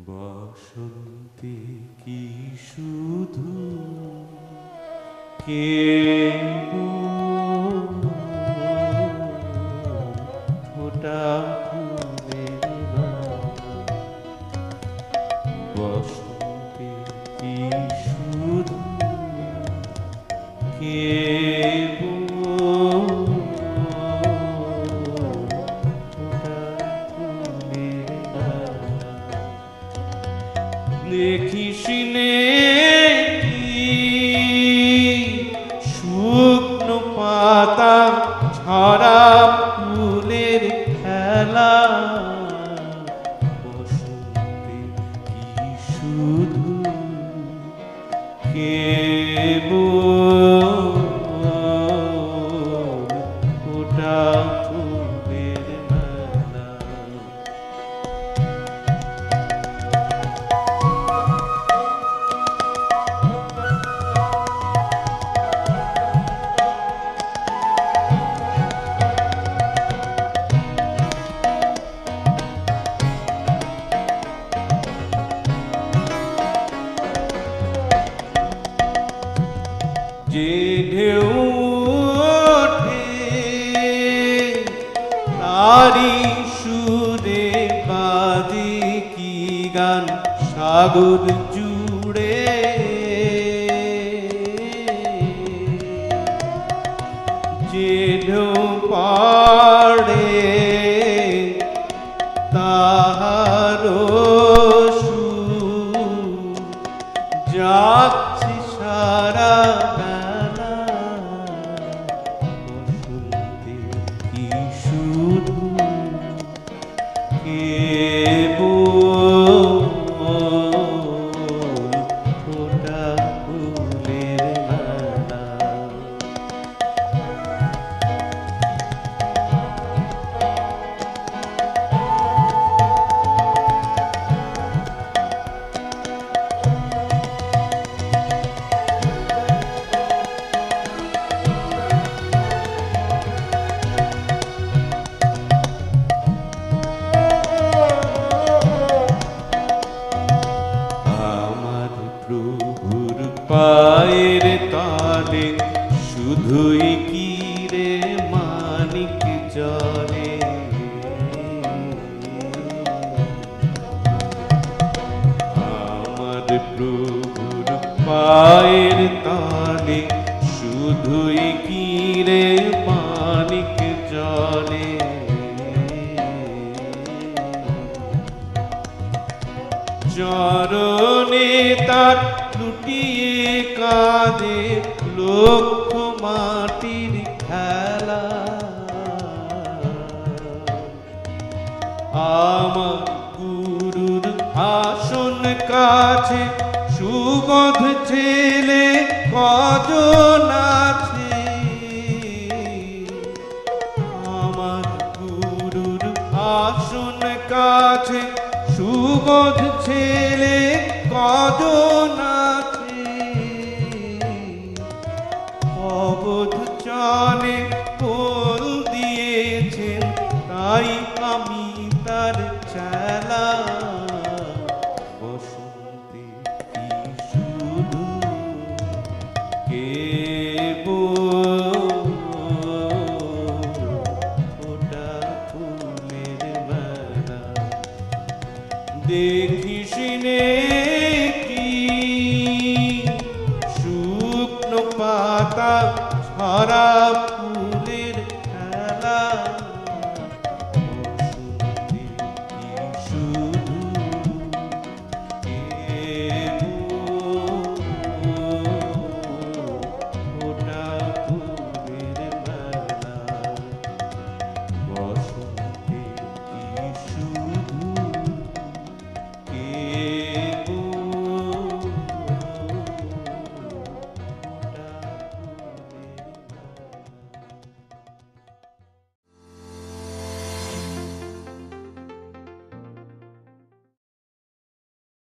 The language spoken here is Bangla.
বসন্তে কি শুধু কেবল ফোটা ফুলের বাগান। বসন্তে কি শুধু কেবল ফোটা ফুলের বাগান। দেখিসনে শুকনো পাতা ঝরা ফুলের খেলা। বসন্তে কি শুধু কেবল ফোটা ফুলের মেলা। যে ঢেউ ওঠে তারি সুরে বাজে কি গান সাগর জুড়ে। যে ঢেউ পাড়ে তাহারও সুর যাচ্ছে সারা বেলা। বসন্তে কি শুধু কেবল ফোটা ফুলের মেলা। প্রভুর পায়ের তালে শুধুই কি রে মানিক জলে। আমার প্রভুর পায়ের তালে শুধুই কি রে মানিক জলে। চরণে তার লুটিয়ে কাঁদে লক্ষ মাটির খেলা। আমার গুরুর আসন কাছে সুগন্ধ ছেলে কজন আছে। আমার গুরুর আসন কাছে সুবোধ ছেলে কজন আছে। অবোধ চলে বল দিয়েছেন তাই আমি তার চেলা। বসন্তে কি শুধু কেবল ফোটা ফুলের মেলা। দেখিসনে কি শুকনো পাতা ঝরা